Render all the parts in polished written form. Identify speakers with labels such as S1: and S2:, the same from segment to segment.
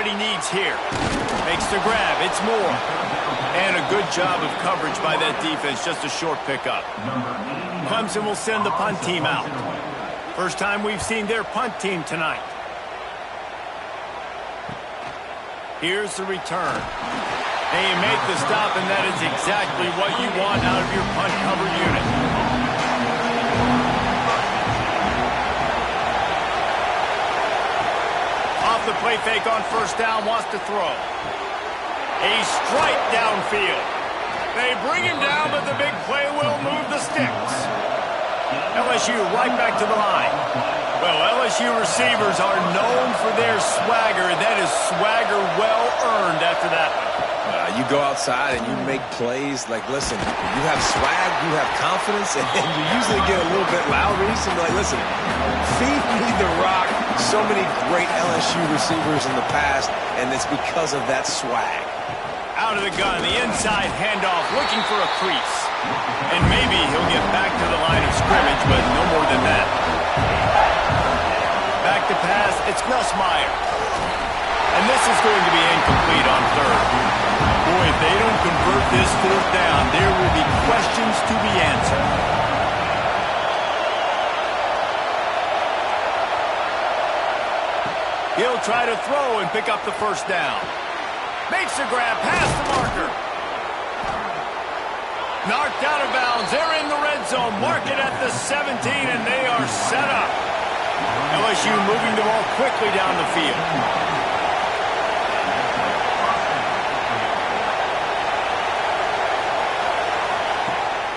S1: he needs here. Makes the grab. It's more. And a good job of coverage by that defense. Just a short pickup. Clemson will send the punt team out. First time we've seen their punt team tonight. Here's the return. And you make the stop, and that is exactly what you want out of your punt cover unit. Off the play fake on first down, wants to throw. A strike downfield. They bring him down, but the big play will move the sticks. LSU right back to the line. Well, LSU receivers are known for their swagger. That is swagger well earned after that one.
S2: You go outside and you make plays. Like, listen, you have swag, you have confidence, and you usually get a little bit loud. You like, listen, feed me the rock. So many great LSU receivers in the past, and it's because of that swag.
S1: Out of the gun, the inside handoff, looking for a crease. And maybe he'll get back to the line of scrimmage, but no more than that. Back to pass, it's Nussmeier. And this is going to be incomplete on third. Boy, if they don't convert this fourth down, there will be questions to be answered. He'll try to throw and pick up the first down. Makes the grab past the marker. Knocked out of bounds. They're in the red zone. Mark it at the 17, and they are set up. LSU moving the ball quickly down the field.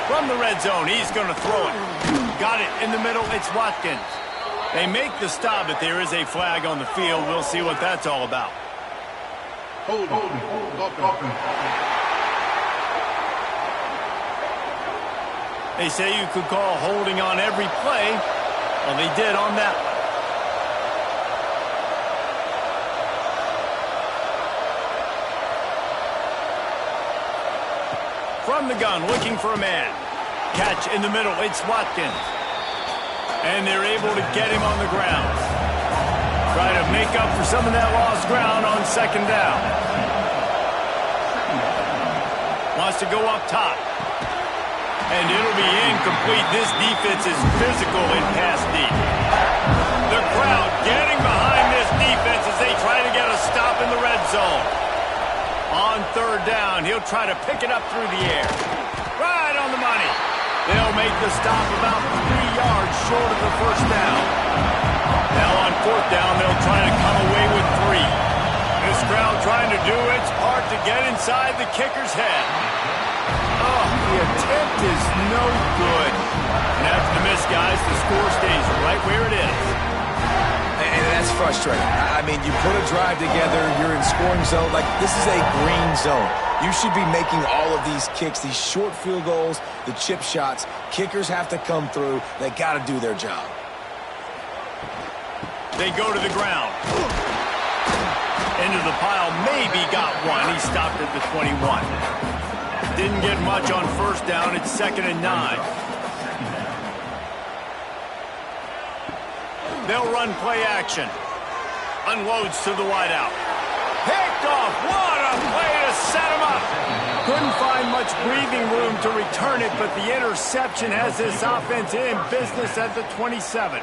S1: From the red zone, he's going to throw it. Got it in the middle. It's Watkins. They make the stop, but there is a flag on the field. We'll see what that's all about.
S3: Hold.
S1: They say you could call holding on every play. Well, they did on that one. From the gun, looking for a man. Catch in the middle, it's Watkins. And they're able to get him on the ground. Try to make up for some of that lost ground on second down. Wants to go up top. And it'll be incomplete. This defense is physical and pass deep. The crowd getting behind this defense as they try to get a stop in the red zone. On third down, he'll try to pick it up through the air. Right on the money. They'll make the stop about 3 yards short of the first down. Now on fourth down, they'll try to come away with 3. This crowd trying to do its part to get inside the kicker's head. Oh, the attempt is no good. And after the miss, guys, the score stays right where it is.
S2: And that's frustrating. I mean, you put a drive together, you're in scoring zone. Like, this is a green zone. You should be making all of these kicks, these short field goals, the chip shots. Kickers have to come through. They got to do their job.
S1: They go to the ground. Into the pile, maybe got one. He stopped at the 21. Didn't get much on first down. It's 2nd and 9. They'll run play action. Unloads to the wideout. Picked off. What a play to set him up. Couldn't find much breathing room to return it, but the interception has this offense in business at the 27.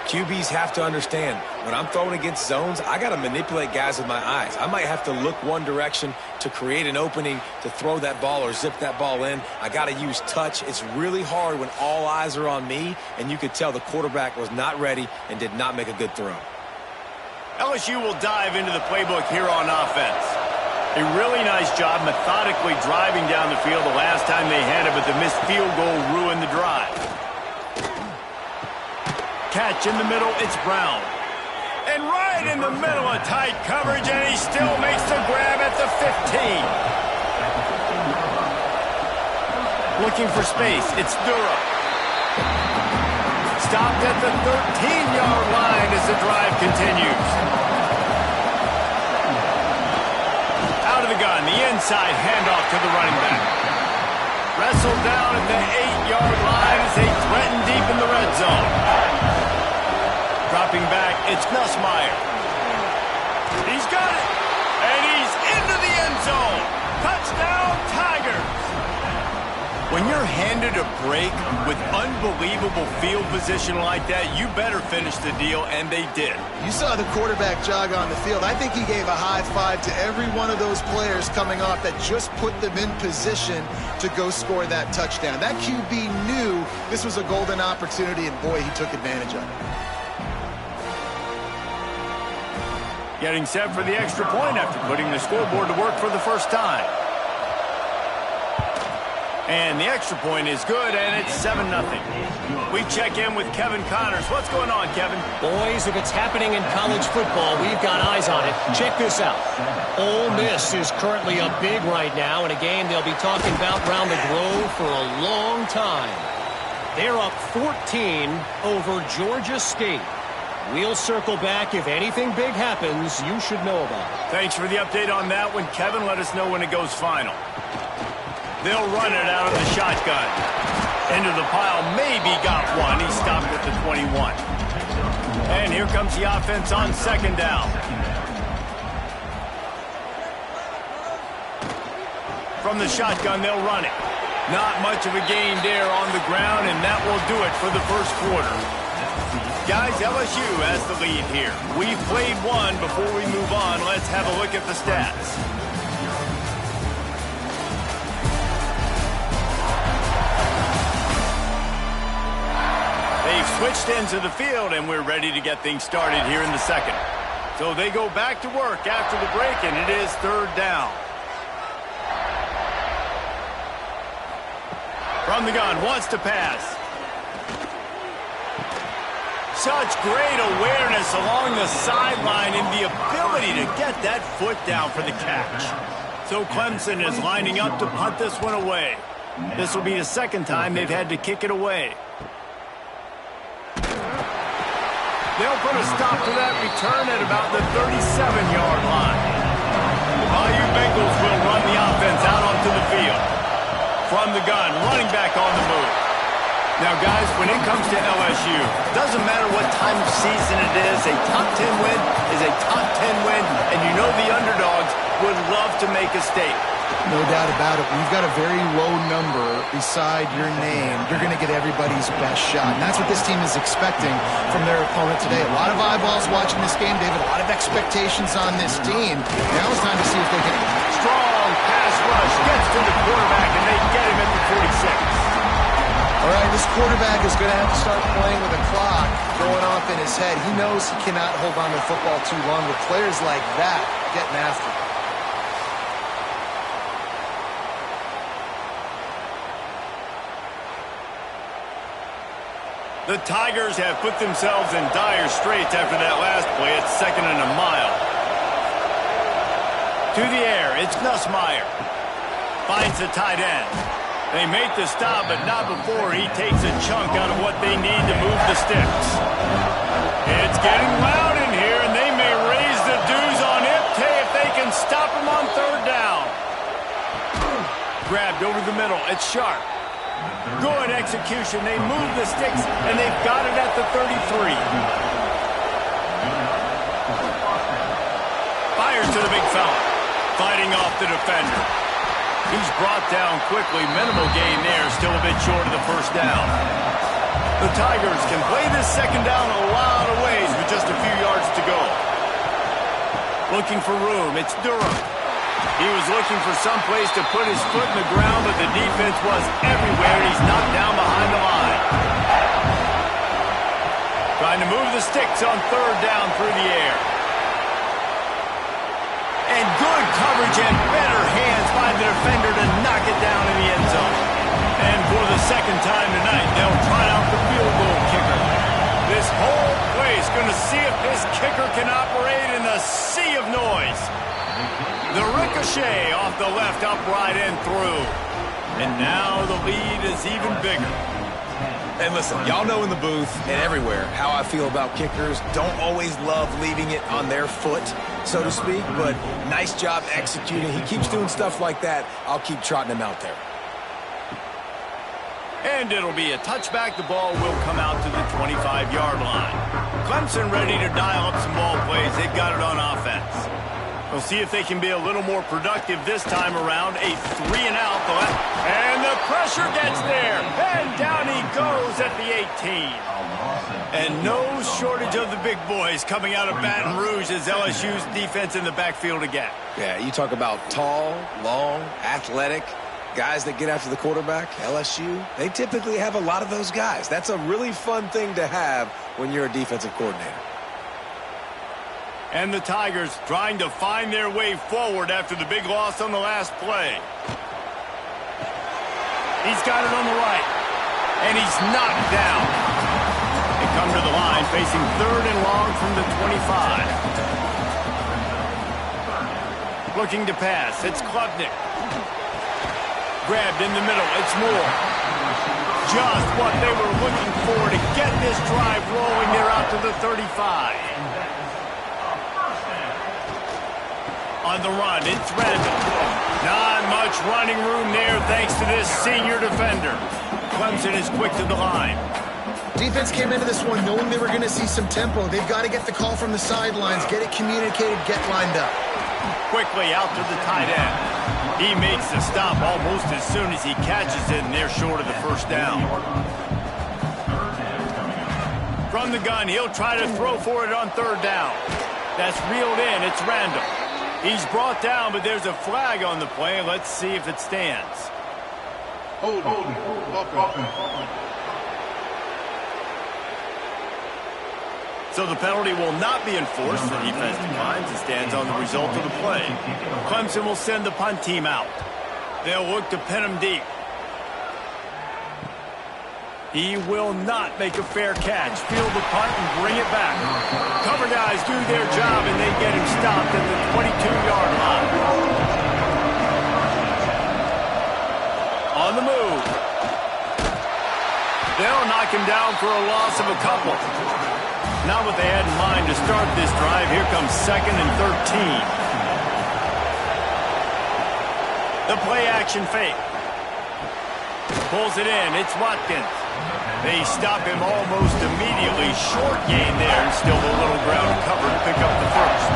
S2: QBs have to understand, when I'm throwing against zones, I got to manipulate guys with my eyes. I might have to look one direction to create an opening to throw that ball or zip that ball in. I got to use touch. It's really hard when all eyes are on me, and you could tell the quarterback was not ready and did not make a good throw.
S1: LSU will dive into the playbook here on offense. A really nice job methodically driving down the field the last time they had it, but the missed field goal ruined the drive. Catch in the middle, it's Brown. And right in the middle of tight coverage, and he still makes the grab at the 15. Looking for space, it's Dura. Stopped at the 13-yard line as the drive continues. Out of the gun, the inside handoff to the running back. Wrestled down at the 8-yard line as they threaten deep in the red zone. Dropping back, it's Nussmeier. He When you're handed a break with unbelievable field position like that, you better finish the deal, and they did.
S3: You saw the quarterback jog on the field. I think he gave a high five to every one of those players coming off that just put them in position to go score that touchdown. That QB knew this was a golden opportunity, and boy, he took advantage of it.
S1: Getting set for the extra point after putting the scoreboard to work for the first time. And the extra point is good, and it's 7-0. We check in with Kevin Connors. What's going on, Kevin?
S4: Boys, if it's happening in college football, we've got eyes on it. Check this out. Ole Miss is currently up big right now in a game they'll be talking about around the globe for a long time. They're up 14 over Georgia State. We'll circle back. If anything big happens, you should know about it.
S1: Thanks for the update on that one, Kevin. Let us know when it goes final. They'll run it out of the shotgun. Into the pile, maybe got one. He stopped at the 21. And here comes the offense on second down. From the shotgun, they'll run it. Not much of a gain there on the ground, and that will do it for the first quarter. Guys, LSU has the lead here. We've played one. Before we move on, let's have a look at the stats. They've switched into the field, and we're ready to get things started here in the second. So they go back to work after the break, and it is third down. From the gun, wants to pass. Such great awareness along the sideline and the ability to get that foot down for the catch. So Clemson is lining up to punt this one away. This will be the second time they've had to kick it away. They'll put a stop to that return at about the 37-yard line. The Bayou Bengals will run the offense out onto the field. From the gun, running back on the move. Now, guys, when it comes to LSU, doesn't matter what time of season it is, a top 10 win is a top 10 win, and you know the underdogs would love to make a statement.
S3: No doubt about it. When you've got a very low number beside your name, you're going to get everybody's best shot. And that's what this team is expecting from their opponent today. A lot of eyeballs watching this game, David. A lot of expectations on this team. Now it's time to see if they can...
S1: Strong pass rush gets to the quarterback, and they get him at the 46.
S3: All right, this quarterback is going to have to start playing with a clock going off in his head. He knows he cannot hold on to the football too long with players like that getting after him.
S1: The Tigers have put themselves in dire straits after that last play. It's 2nd and a mile. To the air, it's Nussmeier. Finds the tight end. They make the stop, but not before he takes a chunk out of what they need to move the sticks. It's getting loud in here, and they may raise the dues on Ipte if they can stop him on third down. Grabbed over the middle. It's Sharp. Good execution. They move the sticks, and they've got it at the 33. Fires to the big fella. Fighting off the defender. He's brought down quickly. Minimal gain there. Still a bit short of the first down. The Tigers can play this second down a lot of ways with just a few yards to go. Looking for room. It's Durham. He was looking for some place to put his foot in the ground, but the defense was everywhere. He's knocked down behind the line. Trying to move the sticks on third down through the air. And good coverage and better hands by the defender to knock it down in the end zone. And for the second time tonight, they'll try out the field goal kicker. This whole place going to see if this kicker can operate in the sea of noise. The ricochet off the left upright and through. And now the lead is even bigger.
S2: And listen, y'all know in the booth and everywhere how I feel about kickers. Don't always love leaving it on their foot, so to speak, but nice job executing. He keeps doing stuff like that. I'll keep trotting him out there.
S1: And it'll be a touchback. The ball will come out to the 25-yard line. Clemson ready to dial up some ball plays. They've got it on offense. We'll see if they can be a little more productive this time around. A 3-and-out. And the pressure gets there. And down he goes at the 18. And no shortage of the big boys coming out of Baton Rouge as LSU's defense in the backfield again.
S2: Yeah, you talk about tall, long, athletic guys that get after the quarterback. LSU, they typically have a lot of those guys. That's a really fun thing to have when you're a defensive coordinator.
S1: And the Tigers trying to find their way forward after the big loss on the last play. He's got it on the right. And he's knocked down. They come to the line facing 3rd and long from the 25. Looking to pass. It's Klubnik. Grabbed in the middle. It's Moore. Just what they were looking for to get this drive rolling there out to the 35. On the run, it's Randall. Not much running room there thanks to this senior defender. Clemson is quick to the line.
S3: Defense came into this one knowing they were going to see some tempo. They've got to get the call from the sidelines, get it communicated, get lined up. Quickly
S1: out to the tight end. He makes the stop almost as soon as he catches it, and they're short of the first down. From the gun, he'll try to throw for it on 3rd down. That's reeled in. It's Randall. He's brought down, but there's a flag on the play. Let's see if it stands.
S5: Hold.
S1: So the penalty will not be enforced. The defense declines and stands on the result of the play. Clemson will send the punt team out. They'll look to pin him deep. He will not make a fair catch. Field the punt and bring it back. Cover guys do their job, and they get him stopped at the 22-yard line. On the move. They'll knock him down for a loss of a couple. Not what they had in mind to start this drive. Here comes 2nd and 13. The play action fake. Pulls it in. It's Watkins. They stop him almost immediately. Short gain there, and still a little ground cover to pick up the first.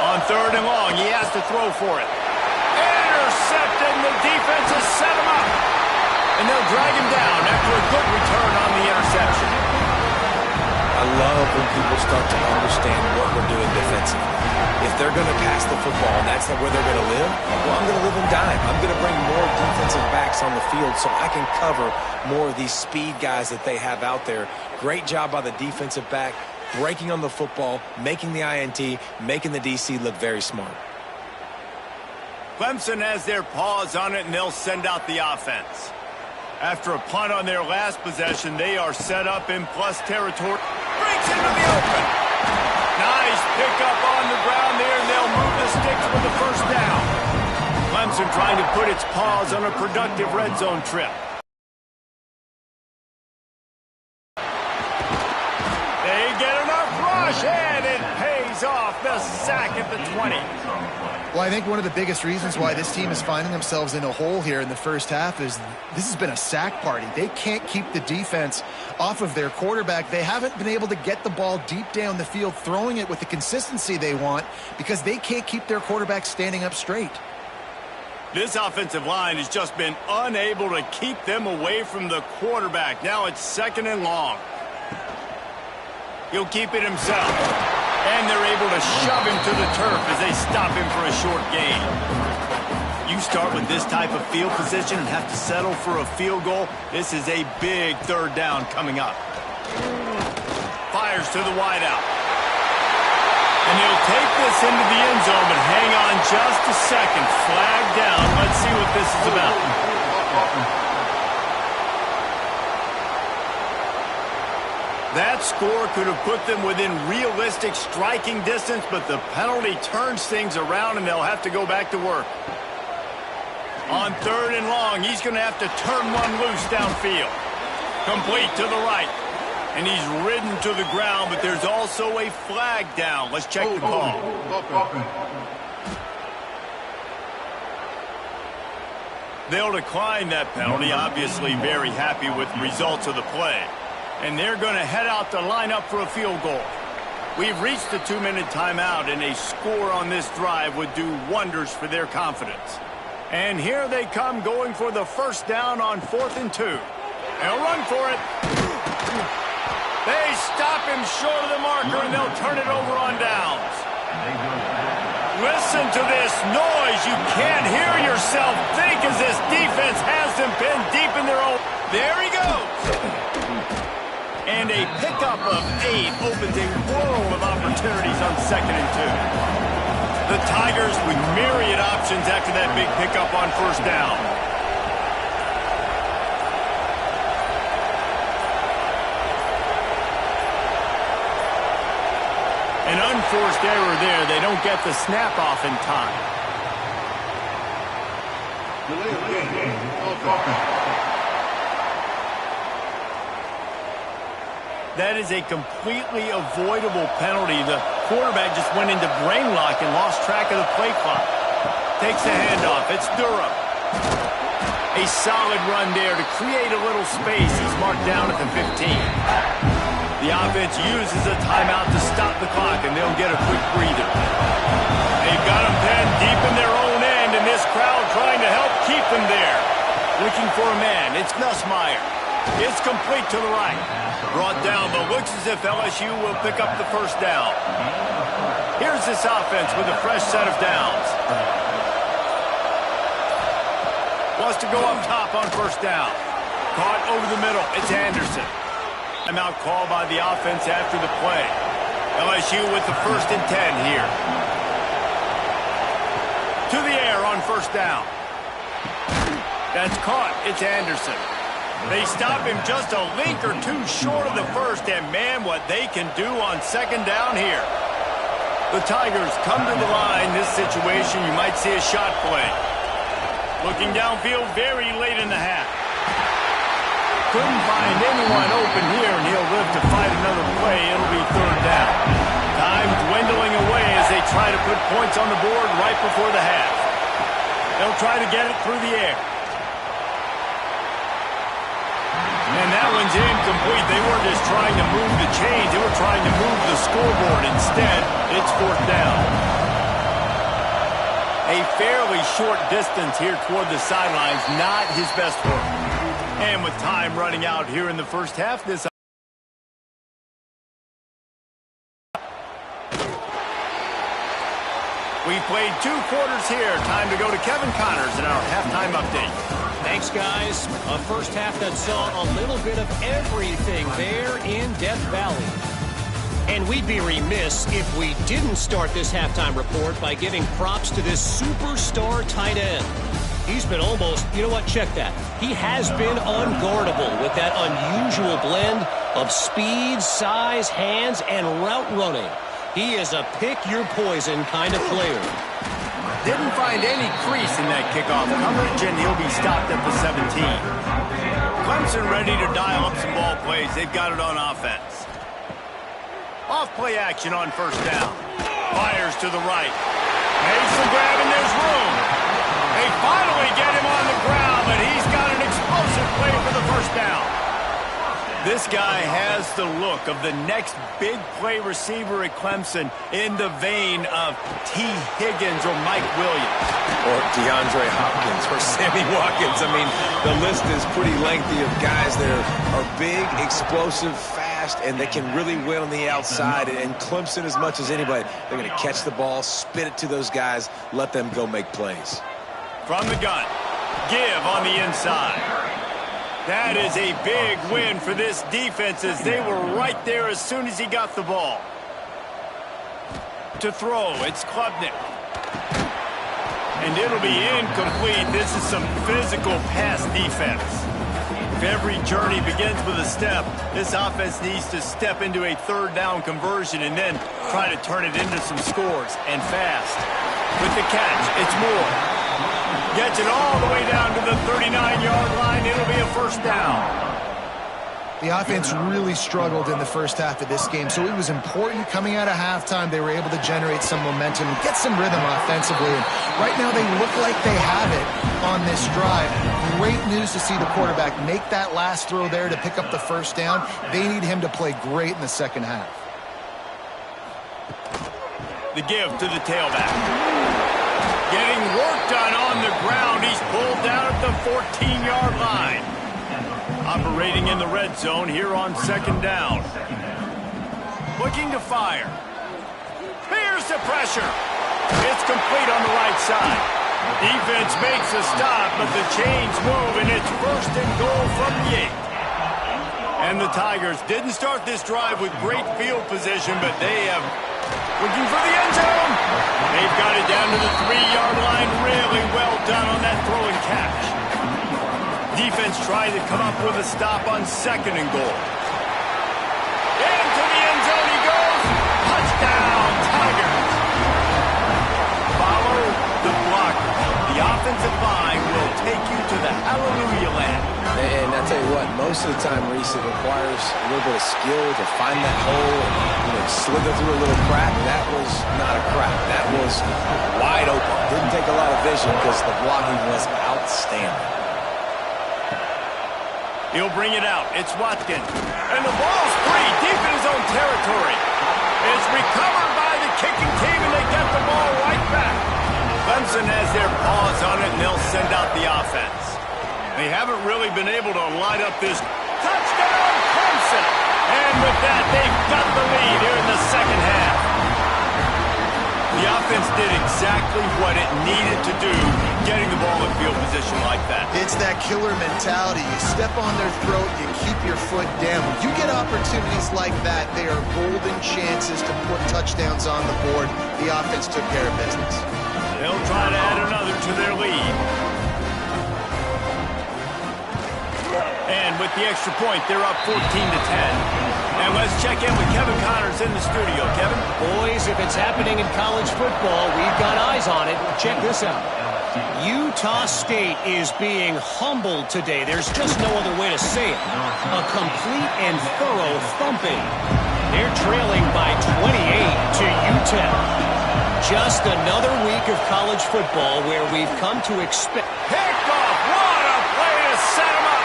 S1: On 3rd and long, he has to throw for it. Intercepted, and the defense has set him up. And they'll drag him down after a good return on the interception.
S2: I love when people start to understand what we're doing defensively. If they're going to pass the football and that's where they're going to live, well, I'm going to live in dime. I'm going to bring more defensive backs on the field so I can cover more of these speed guys that they have out there. Great job by the defensive back, breaking on the football, making the INT, making the DC look very smart.
S1: Clemson has their paws on it, and they'll send out the offense. After a punt on their last possession, they are set up in plus territory. Breaks into the open. Nice pickup on the ground there, and they'll move the sticks with the first down. Clemson trying to put its paws on a productive red zone trip. They get enough rush, and it pays off. The sack at the 20.
S3: Well, I think one of the biggest reasons why this team is finding themselves in a hole here in the first half is this has been a sack party. They can't keep the defense off of their quarterback. They haven't been able to get the ball deep down the field, throwing it with the consistency they want because they can't keep their quarterback standing up straight.
S1: This offensive line has just been unable to keep them away from the quarterback. Now it's 2nd and long. He'll keep it himself. And they're able to shove him to the turf as they stop him for a short gain. You start with this type of field position and have to settle for a field goal. This is a big 3rd down coming up. Fires to the wideout. And he'll take this into the end zone, but hang on just a second. Flag down. Let's see what this is about. That score could have put them within realistic striking distance, but the penalty turns things around, and they'll have to go back to work. On 3rd and long, he's going to have to turn one loose downfield. Complete to the right. And he's ridden to the ground, but there's also a flag down. Let's check the call. They'll decline that penalty, obviously very happy with the results of the play. And they're going to head out to line up for a field goal. We've reached the 2-minute timeout, and a score on this drive would do wonders for their confidence. And here they come, going for the first down on 4th and 2. They'll run for it. They stop him short of the marker, and they'll turn it over on downs. Listen to this noise. You can't hear yourself think as this defense has them pinned deep in their own. There he goes. And a pickup of 8 opens a world of opportunities on 2nd and 2. The Tigers with myriad options after that big pickup on 1st down. An unforced error there. They don't get the snap off in time. That is a completely avoidable penalty. The quarterback just went into brain lock and lost track of the play clock. Takes the handoff. It's Durham. A solid run there to create a little space. He's marked down at the 15. The offense uses a timeout to stop the clock, and they'll get a quick breather. They've got them pinned deep in their own end, and this crowd trying to help keep them there. Looking for a man. It's Nussmeier. It's complete to the right. Brought down, but looks as if LSU will pick up the first down. Here's this offense with a fresh set of downs. Wants to go up top on 1st down. Caught over the middle. It's Anderson. Timeout call by the offense after the play. LSU with the 1st and 10 here. To the air on 1st down. That's caught. It's Anderson. They stop him just a link or two short of the 1st, and man, what they can do on 2nd down here. The Tigers come to the line. This situation, you might see a shot play. Looking downfield very late in the half. Couldn't find anyone open here, and he'll live to fight another play. It'll be 3rd down. Time dwindling away as they try to put points on the board right before the half. They'll try to get it through the air. And that one's incomplete. They weren't just trying to move the chains. They were trying to move the scoreboard. Instead, it's 4th down. A fairly short distance here toward the sidelines. Not his best work. And with time running out here in the first half, this we played 2 quarters here. Time to go to Kevin Connors in our halftime update.
S4: Thanks, guys. A first half that saw a little bit of everything there in Death Valley. And we'd be remiss if we didn't start this halftime report by giving props to this superstar tight end. He's been almost, you know what, check that. He has been unguardable with that unusual blend of speed, size, hands, and route running. He is a pick-your-poison kind of player.
S1: Didn't find any crease in that kickoff coverage, and he'll be stopped at the 17. Clemson ready to dial up some ball plays. They've got it on offense. Off-play action on 1st down. Fires to the right. Makes the grab, and there's room. They finally get him on the ground, but he's got an explosive play for the 1st down. This guy has the look of the next big play receiver at Clemson in the vein of T. Higgins or Mike Williams.
S2: Or DeAndre Hopkins or Sammy Watkins. I mean, the list is pretty lengthy of guys that are big, explosive, fast, and they can really win on the outside. And Clemson, as much as anybody, they're going to catch the ball, spit it to those guys, let them go make plays.
S1: From the gun, give on the inside. That is a big win for this defense as they were right there as soon as he got the ball. To throw, it's Klubnik. And it'll be incomplete. This is some physical pass defense. If every journey begins with a step, this offense needs to step into a 3rd down conversion and then try to turn it into some scores, and fast. With the catch, it's Moore. Gets it all the way down to the 39-yard line. It'll be a 1st down.
S3: The offense really struggled in the first half of this game, so it was important coming out of halftime. They were able to generate some momentum and get some rhythm offensively. And right now they look like they have it on this drive. Great news to see the quarterback make that last throw there to pick up the 1st down. They need him to play great in the second half.
S1: The give to the tailback. Getting work done on the ground. He's pulled down at the 14-yard line. Operating in the red zone here on second down. Looking to fire. Here's the pressure. It's complete on the right side. Defense makes a stop, but the chains move, and it's first and goal from the 8. And the Tigers didn't start this drive with great field position, but they have looking for the end zone. They've got it down to the 3-yard line. Really well done on that throw and catch. Defense trying to come up with a stop on second and goal. Into the end zone he goes. Touchdown, Tigers. Follow the blocker. The offensive line will take you to the hallelujah land.
S2: And I tell you what, most of the time, Reese, it requires a little bit of skill to find that hole and slither through a little crack. That was not a crack. That was wide open. Didn't take a lot of vision because the blocking was outstanding.
S1: He'll bring it out. It's Watkins. And the ball's free deep in his own territory. It's recovered by the kicking team, and they get the ball right back. Clemson has their paws on it, and they'll send out the offense. They haven't really been able to light up this touchdown, Clemson. And with that, they've got the lead here in the second half. The offense did exactly what it needed to do, getting the ball in field position like that.
S3: It's that killer mentality. You step on their throat, you keep your foot down. When you get opportunities like that, they are golden chances to put touchdowns on the board. The offense took care of business.
S1: They'll try to add another to their lead. And with the extra point, they're up 14-10. And let's check in with Kevin Connors in the studio. Kevin?
S4: Boys, if it's happening in college football, we've got eyes on it. Check this out. Utah State is being humbled today. There's just no other way to say it. A complete and thorough thumping. They're trailing by 28 to UTEP. Just another week of college football where we've come to expect...
S1: Picked off! What a play to set him up!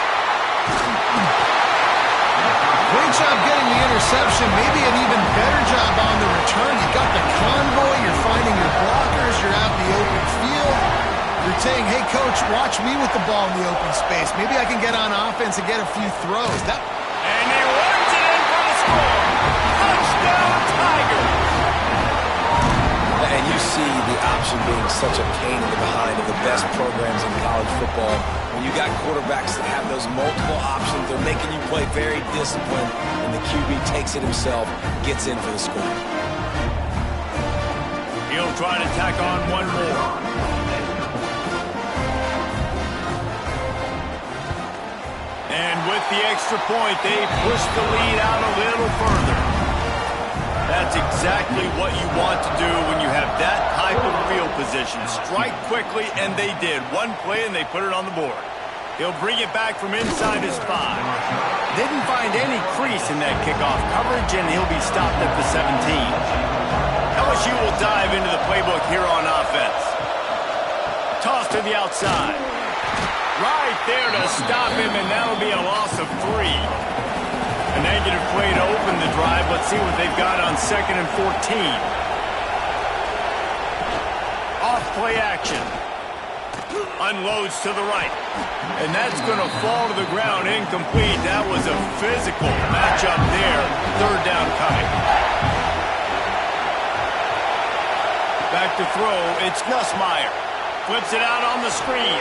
S3: Great job getting the interception. Maybe an even better job on the return. You got the convoy. You're finding your blockers. You're out in the open field. You're saying, hey, coach, watch me with the ball in the open space. Maybe I can get on offense and get a few throws.
S1: And he works it in for the score. Touchdown, Tigers!
S2: And you see the option being such a pain in the behind of the best programs in college football. When you got quarterbacks that have those multiple options, they're making you play very disciplined, and the QB takes it himself, gets in for the score.
S1: He'll try to tack on one more. And with the extra point, they push the lead out a little further. That's exactly what you want to do when you have that type of field position. Strike quickly, and they did. One play, and they put it on the board. He'll bring it back from inside his 5. Didn't find any crease in that kickoff coverage, and he'll be stopped at the 17. LSU will dive into the playbook here on offense. Toss to the outside. Right there to stop him, and that'll be a loss of 3. A negative play to open the drive. Let's see what they've got on 2nd and 14. Off play action. Unloads to the right. And that's going to fall to the ground incomplete. That was a physical matchup there. 3rd down coming. Back to throw. It's Nussmeier. Flips it out on the screen.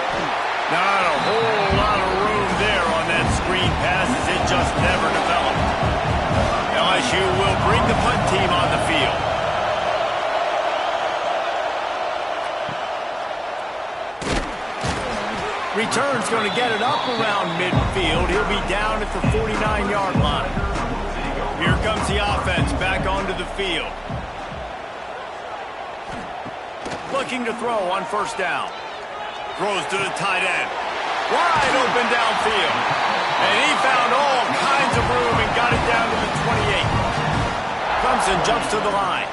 S1: Not a whole lot of room there on that screen pass as it just never developed. LSU will bring the punt team on the field. Return's going to get it up around midfield. He'll be down at the 49-yard line. Here comes the offense back onto the field. Looking to throw on 1st down. Throws to the tight end. Wide open downfield. And he found all kinds of room and got it down to the 28. Clemson jumps to the line.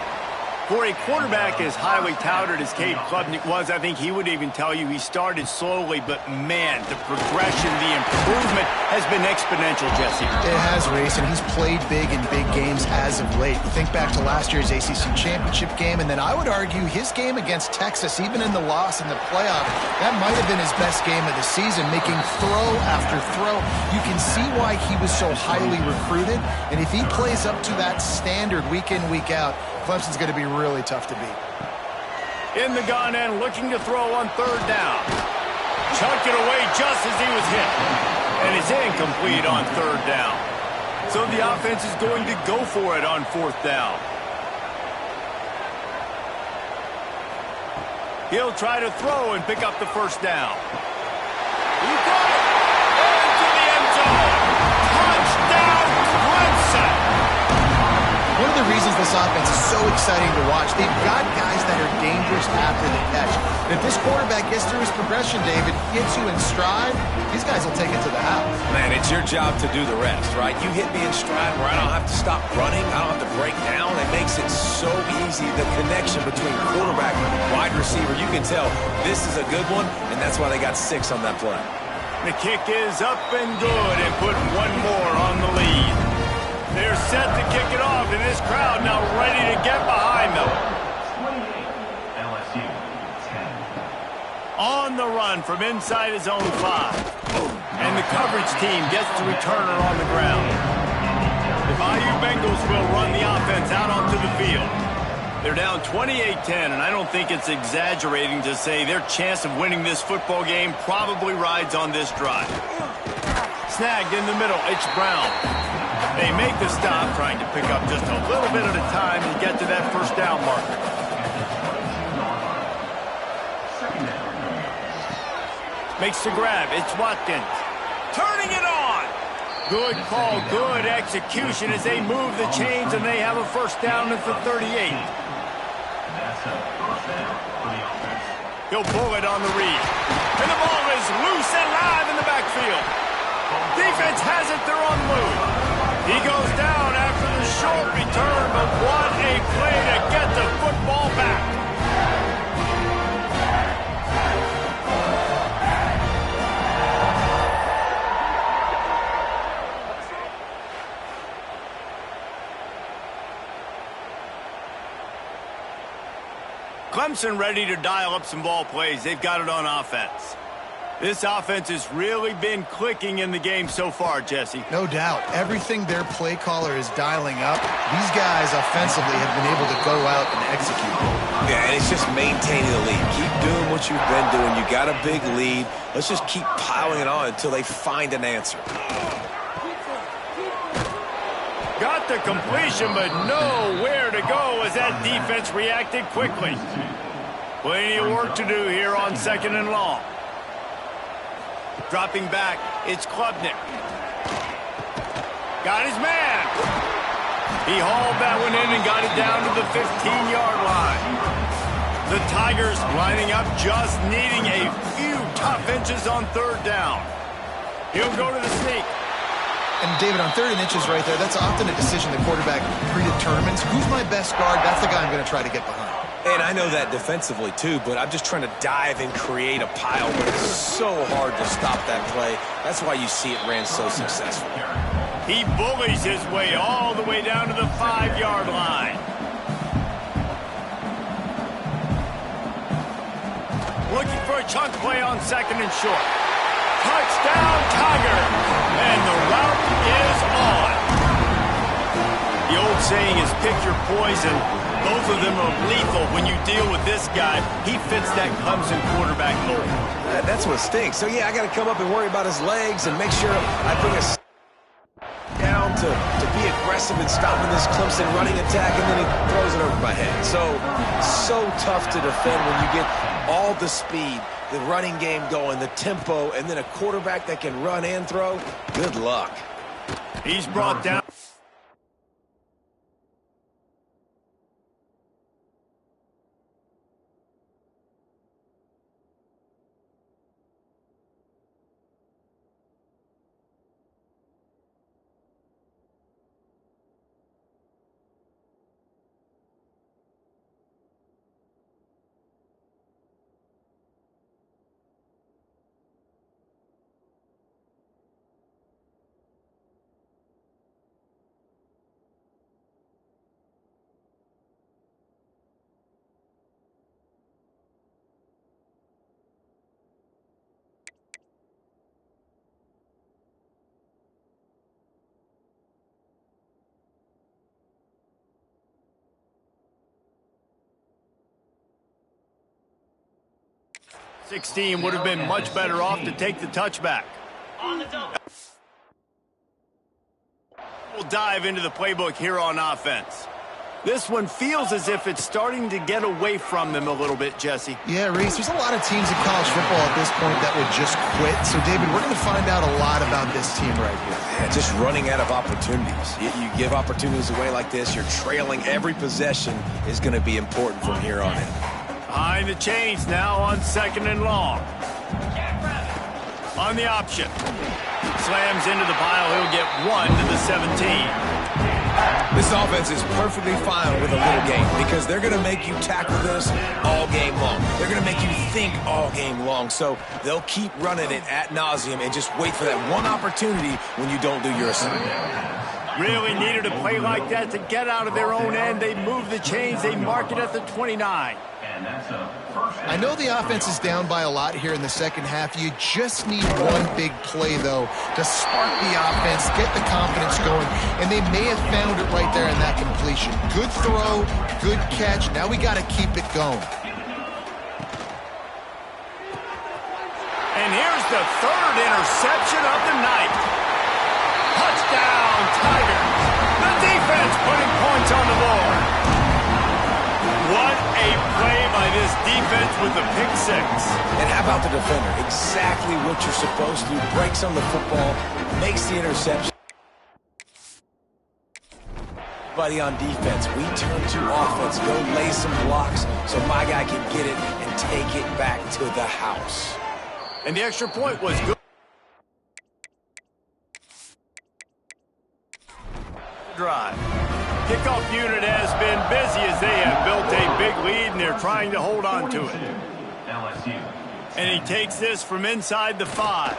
S1: For a quarterback as highly touted as Cade Klubnik was, I think he would even tell you he started slowly, but man, the progression, the improvement has been exponential, Jesse.
S3: It has, Race, and he's played big in big games as of late. You think back to last year's ACC championship game, and then I would argue his game against Texas, even in the loss in the playoff, that might have been his best game of the season, making throw after throw. You can see why he was so highly recruited, and if he plays up to that standard week in, week out, Clemson's going to be really tough to beat.
S1: In the gun and looking to throw on third down. Chucked it away just as he was hit. And it's incomplete on third down. So the offense is going to go for it on fourth down. He'll try to throw and pick up the first down. He got it! Into the end zone! Touchdown, Clemson!
S3: One of the reasons this offense is so exciting to watch, they've got guys that are dangerous after the catch. And if this quarterback gets through his progression, David, gets you in stride, these guys will take it to the house.
S2: Man, it's your job to do the rest, right? You hit me in stride where I don't have to stop running, I don't have to break down. It makes it so easy, the connection between quarterback and wide receiver. You can tell this is a good one, and that's why they got 6 on that play.
S1: The kick is up and good and put one more on the lead. They're set to kick it off, and this crowd now ready to get behind them.
S5: 28, LSU, 10.
S1: On the run from inside his own 5. And the coverage team gets the returner on the ground. The Bayou Bengals will run the offense out onto the field. They're down 28-10, and I don't think it's exaggerating to say their chance of winning this football game probably rides on this drive. Snagged in the middle, it's Brown. They make the stop, trying to pick up just a little bit at a time to get to that first down marker. Makes the grab. It's Watkins. Turning it on. Good call, good execution as they move the chains, and they have a first down at the 38. He'll pull it on the read. And the ball is loose and live in the backfield. Defense has it. They're on the move. He goes down after the short return, but what a play to get the football back. Clemson ready to dial up some ball plays. They've got it on offense. This offense has really been clicking in the game so far, Jesse.
S3: No doubt. Everything their play caller is dialing up, these guys offensively have been able to go out and execute.
S2: Yeah, and it's just maintaining the lead. Keep doing what you've been doing. You got a big lead. Let's just keep piling it on until they find an answer.
S1: Got the completion, but nowhere to go as that defense reacted quickly. Plenty of work to do here on 2nd and long. Dropping back, it's Klubnik. Got his man. He hauled that one in and got it down to the 15-yard line. The Tigers lining up, just needing a few tough inches on third down. He'll go to the sneak.
S3: And, David, on 3rd and inches right there, that's often a decision the quarterback predetermines. Who's my best guard? That's the guy I'm going to try to get behind.
S2: And I know that defensively, too, but I'm just trying to dive and create a pile, but it's so hard to stop that play. That's why you see it ran so successful.
S1: He bullies his way all the way down to the 5-yard line. Looking for a chunk play on 2nd and short. Touchdown, Tigers! And the route is on. The old saying is pick your poison. Both of them are lethal when you deal with this guy. He fits that Clemson quarterback mold.
S2: That's what stinks. So, yeah, I got to come up and worry about his legs and make sure I bring a down to be aggressive in stopping this Clemson running attack, and then he throws it over my head. So tough to defend when you get all the speed, the running game going, the tempo, and then a quarterback that can run and throw. Good luck.
S1: He's brought down. 16 would have been much better off to take the touchback. We'll dive into the playbook here on offense. This one feels as if it's starting to get away from them a little bit, Jesse.
S3: Yeah, Reese, there's a lot of teams in college football at this point that would just quit. So, David, we're going to find out a lot about this team right here.
S2: Yeah, just running out of opportunities. You give opportunities away like this, you're trailing every possession is going to be important from here on in.
S1: Behind the chains now on 2nd and long. On the option. Slams into the pile. He'll get 1 to the 17.
S2: This offense is perfectly fine with a little game because they're going to make you tackle this all game long. They're going to make you think all game long. So they'll keep running it ad nauseum and just wait for that one opportunity when you don't do your assignment.
S1: Really needed a play like that to get out of their own end. They move the chains. They mark it at the 29.
S3: I know the offense is down by a lot here in the second half. You just need one big play, though, to spark the offense, get the confidence going, and they may have found it right there in that completion. Good throw, good catch. Now we got to keep it going.
S1: And here's the 3rd interception of the night. Touchdown, Tigers. The defense putting points on the board. What a play by this defense with the pick 6.
S2: And how about the defender? Exactly what you're supposed to do. Breaks on the football, makes the interception. Buddy on defense, we turn to offense. Go lay some blocks so my guy can get it and take it back to the house.
S1: And the extra point was good. Drive. Kickoff unit has been busy as they have built a big lead and they're trying to hold on to it. And he takes this from inside the 5.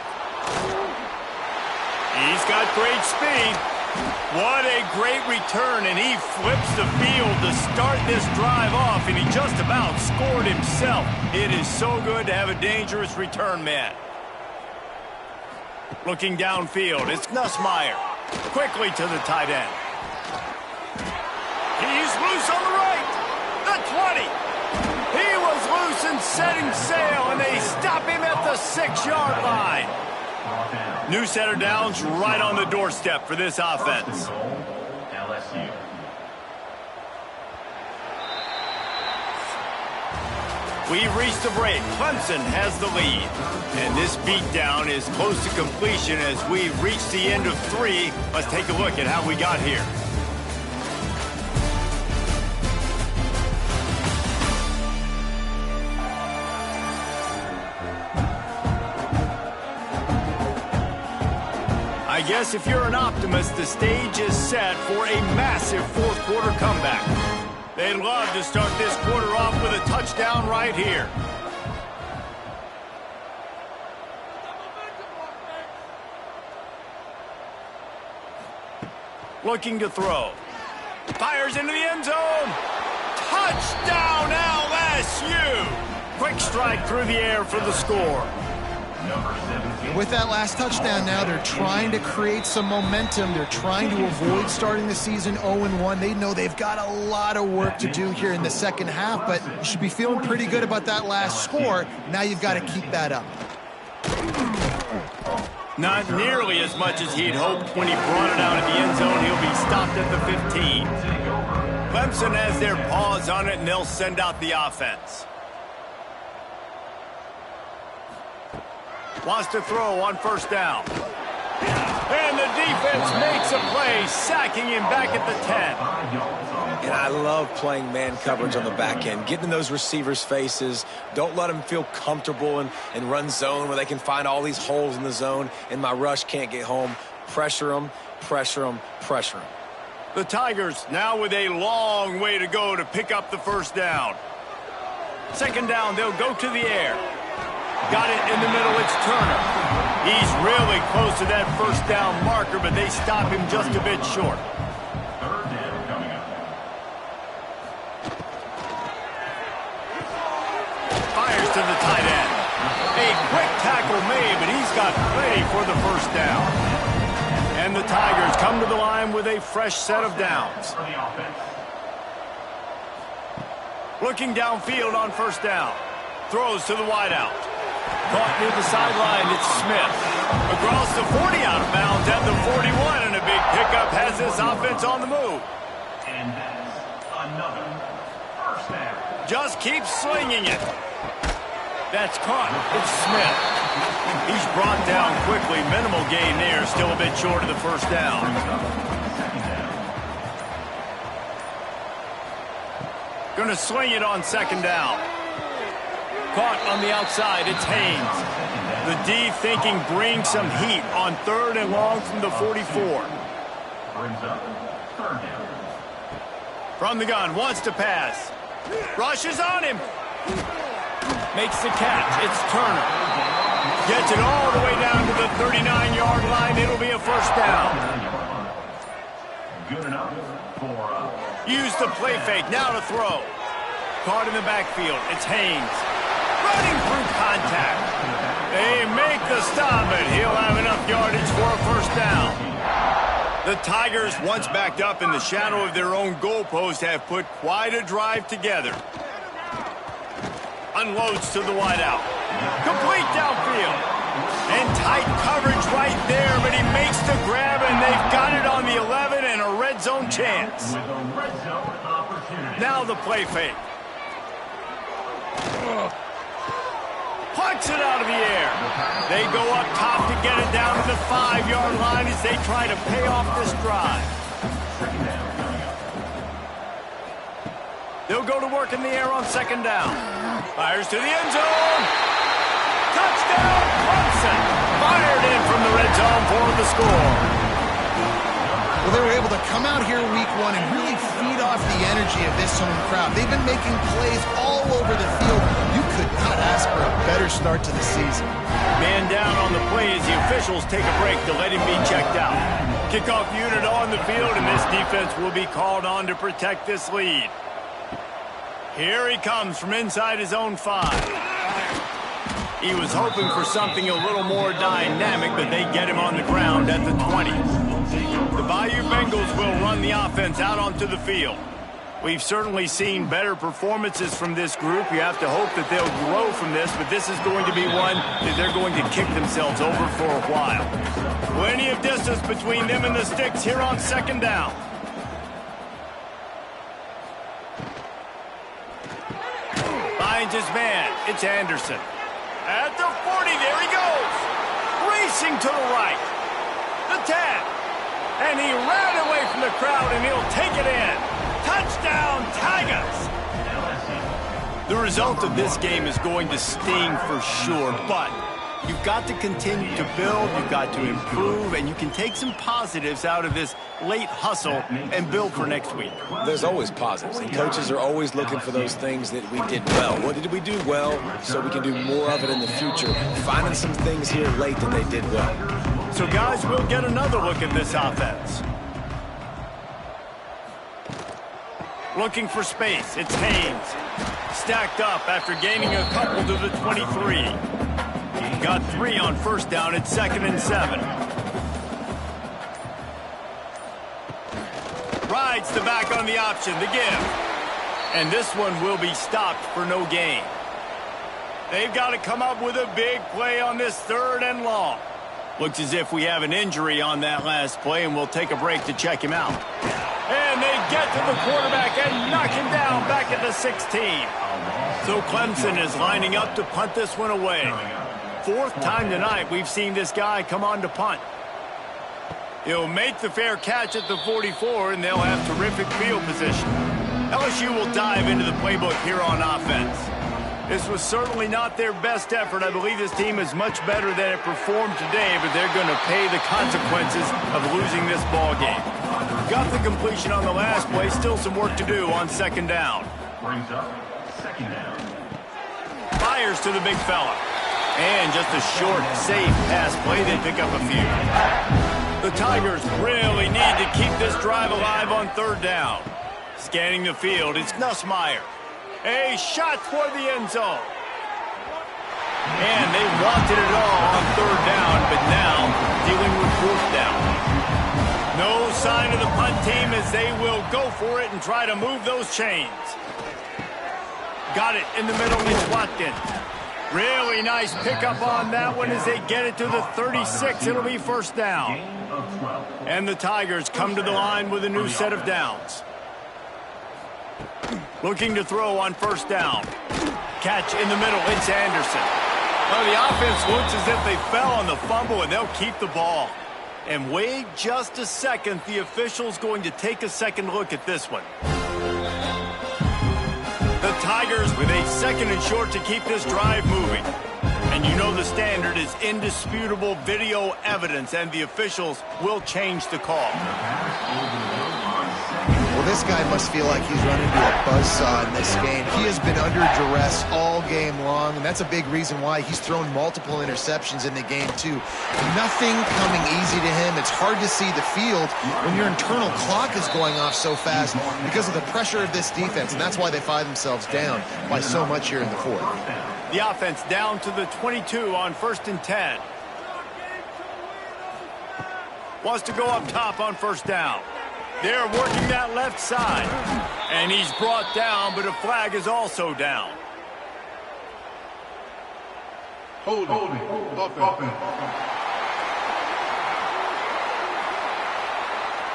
S1: He's got great speed. What a great return, and he flips the field to start this drive off, and he just about scored himself. It is so good to have a dangerous return man. Looking downfield, it's Nussmeier. Quickly to the tight end. He's loose on the right. The 20. He was loose and setting sail, and they stop him at the 6-yard line. New set of downs right on the doorstep for this offense. We've reached the break. Clemson has the lead. And this beatdown is close to completion as we reach the end of 3. Let's take a look at how we got here. I guess if you're an optimist, the stage is set for a massive fourth-quarter comeback. They'd love to start this quarter off with a touchdown right here. Looking to throw. Fires into the end zone. Touchdown, LSU! Quick strike through the air for the score.
S3: With that last touchdown now, they're trying to create some momentum. They're trying to avoid starting the season 0-1. They know they've got a lot of work to do here in the second half, but you should be feeling pretty good about that last score. Now you've got to keep that up.
S1: Not nearly as much as he'd hoped when he brought it out of the end zone. He'll be stopped at the 15. Clemson has their paws on it, and they'll send out the offense. Wants to throw on first down. And the defense makes a play, sacking him back at the 10.
S2: And I love playing man coverage on the back end, getting in those receivers' faces. Don't let them feel comfortable and run zone where they can find all these holes in the zone and my rush can't get home. Pressure them, pressure them, pressure them.
S1: The Tigers now with a long way to go to pick up the first down. Second down, they'll go to the air. Got it in the middle, it's Turner. He's really close to that first down marker, but they stop him just a bit short.
S5: Third down coming up.
S1: Fires to the tight end. A quick tackle made, but he's got plenty for the first down. And the Tigers come to the line with a fresh set of downs.
S5: For the offense.
S1: Looking downfield on first down. Throws to the wideout. Caught near the sideline, it's Smith. Across the 40 out of bounds at the 41, and a big pickup has this offense on the move.
S5: And that's another first down.
S1: Just keep slinging it. That's caught. It's Smith. He's brought down quickly. Minimal gain there. Still a bit short of the first down. Going to sling it on second down. Caught on the outside. It's Haynes. The D thinking bring some heat on third and long from the 44.
S5: Brings up third down.
S1: From the gun. Wants to pass. Rushes on him. Makes the catch. It's Turner. Gets it all the way down to the 39-yard line. It'll be a first down.
S5: Good enough for
S1: Use the play fake. Now to throw. Caught in the backfield. It's Haynes. Running through contact. They make the stop, but he'll have enough yardage for a first down. The Tigers, once backed up in the shadow of their own goalpost, have put quite a drive together. Unloads to the wideout. Complete downfield. And tight coverage right there, but he makes the grab, and they've got it on the 11 and a red zone chance.
S5: with a red zone opportunity.
S1: Now the play fake. Punts it out of the air. They go up top to get it down to the 5-yard line as they try to pay off this drive. They'll go to work in the air on second down. Fires to the end zone. Touchdown, Clemson. Fired in from the red zone for the score.
S3: Well, they were able to come out here week one and really feed off the energy of this home crowd. They've been making plays all over the field. You could not ask for a better start to the season.
S1: Man down on the play as the officials take a break to let him be checked out. Kickoff unit on the field, and this defense will be called on to protect this lead. Here he comes from inside his own 5. He was hoping for something a little more dynamic, but they get him on the ground at the 20. The Bayou Bengals will run the offense out onto the field. We've certainly seen better performances from this group. You have to hope that they'll grow from this, but this is going to be one that they're going to kick themselves over for a while. Plenty of distance between them and the sticks here on second down. Finds his man. It's Anderson. At the 40, there he goes. Racing to the right. The 10. And he ran away from the crowd, and he'll take it in. Touchdown, Tigers! The result of this game is going to sting for sure, but you've got to continue to build, you've got to improve, and you can take some positives out of this late hustle and build for next week.
S2: There's always positives, and coaches are always looking for those things that we did well. What did we do well so we can do more of it in the future? Finding some things here late that they did well.
S1: So, guys, we'll get another look at this offense. Looking for space. It's Haynes. Stacked up after gaining a couple to the 23. Got 3 on first down. It's 2nd and 7. Rides the back on the option. The give. And this one will be stopped for no gain. They've got to come up with a big play on this 3rd and long. Looks as if we have an injury on that last play, and we'll take a break to check him out. And they get to the quarterback and knock him down back at the 16. So Clemson is lining up to punt this one away. 4th time tonight we've seen this guy come on to punt. He'll make the fair catch at the 44, and they'll have terrific field position. LSU will dive into the playbook here on offense. This was certainly not their best effort. I believe this team is much better than it performed today, but they're going to pay the consequences of losing this ball game. Got the completion on the last play. Still some work to do on 2nd down.
S5: Brings up 2nd down.
S1: Fires to the big fella. And just a short, safe pass play. They pick up a few. The Tigers really need to keep this drive alive on 3rd down. Scanning the field, it's Nussmeier. A shot for the end zone. And they wanted it all on 3rd down, but now dealing with 4th down. No sign of the punt team as they will go for it and try to move those chains. Got it in the middle. It's Watkins. Really nice pickup on that one as they get it to the 36. It'll be first down. And the Tigers come to the line with a new set of downs. Looking to throw on first down. Catch in the middle. It's Anderson. Well, the offense looks as if they fell on the fumble, and they'll keep the ball. And wait just a second. The official's going to take a second look at this one. The Tigers with a second and short to keep this drive moving. And you know the standard is indisputable video evidence, and the officials will change the call.
S3: Well, this guy must feel like he's run into a buzzsaw in this game. He has been under duress all game long, and that's a big reason why he's thrown multiple interceptions in the game, too. Nothing coming easy to him. It's hard to see the field when your internal clock is going off so fast because of the pressure of this defense, and that's why they find themselves down by so much here in the fourth.
S1: The offense down to the 22 on 1st and 10. Wants to go up top on first down. They're working that left side. And he's brought down, but a flag is also down.
S6: Holding.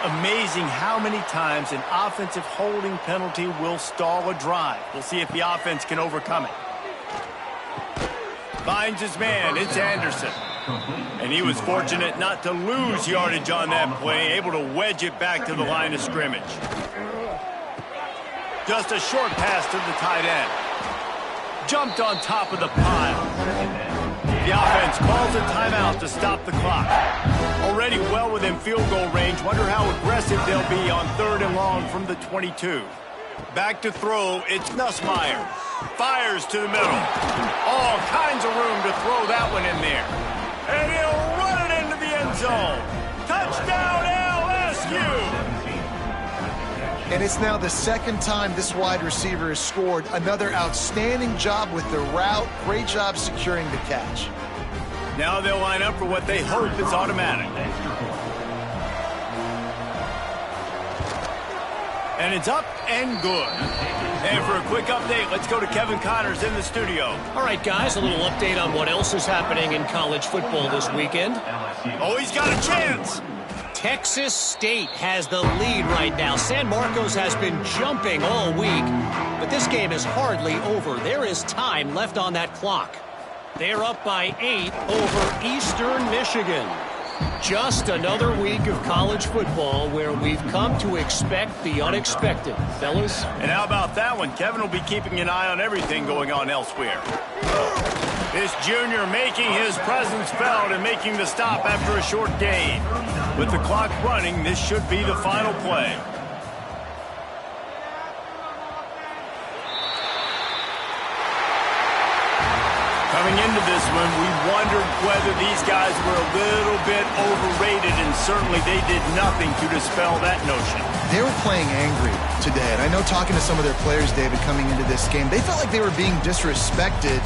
S1: Amazing how many times an offensive holding penalty will stall a drive. We'll see if the offense can overcome it. Finds his man. It's Anderson. And he was fortunate not to lose yardage on that play, able to wedge it back to the line of scrimmage. Just a short pass to the tight end. Jumped on top of the pile. The offense calls a timeout to stop the clock. Already well within field goal range. Wonder how aggressive they'll be on 3rd and long from the 22. Back to throw, it's Nussmeier. Fires to the middle. All kinds of room to throw that one in there. And he'll run it into the end zone. Touchdown, LSU!
S3: And it's now the second time this wide receiver has scored. Another outstanding job with the route. Great job securing the catch.
S1: Now they'll line up for what they hope is automatic. And it's up and good. And for a quick update, let's go to Kevin Connors in the studio.
S4: All right, guys, a little update on what else is happening in college football this weekend.
S1: Oh, he's got a chance.
S4: Texas State has the lead right now. San Marcos has been jumping all week, but this game is hardly over. There is time left on that clock. They're up by 8 over Eastern Michigan. Just another week of college football where we've come to expect the unexpected, fellas.
S1: And how about that one? Kevin will be keeping an eye on everything going on elsewhere. This junior making his presence felt and making the stop after a short gain. With the clock running, this should be the final play. Coming into this one, we wondered whether these guys were a little bit overrated, and certainly they did nothing to dispel that notion.
S3: They were playing angry today, and I know talking to some of their players, David, coming into this game, they felt like they were being disrespected.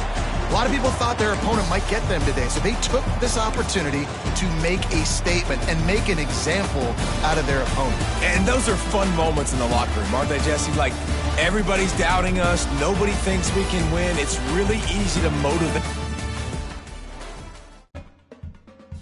S3: A lot of people thought their opponent might get them today, so they took this opportunity to make a statement and make an example out of their opponent.
S2: And those are fun moments in the locker room, aren't they, Jesse? Like, everybody's doubting us. Nobody thinks we can win. It's really easy to motivate.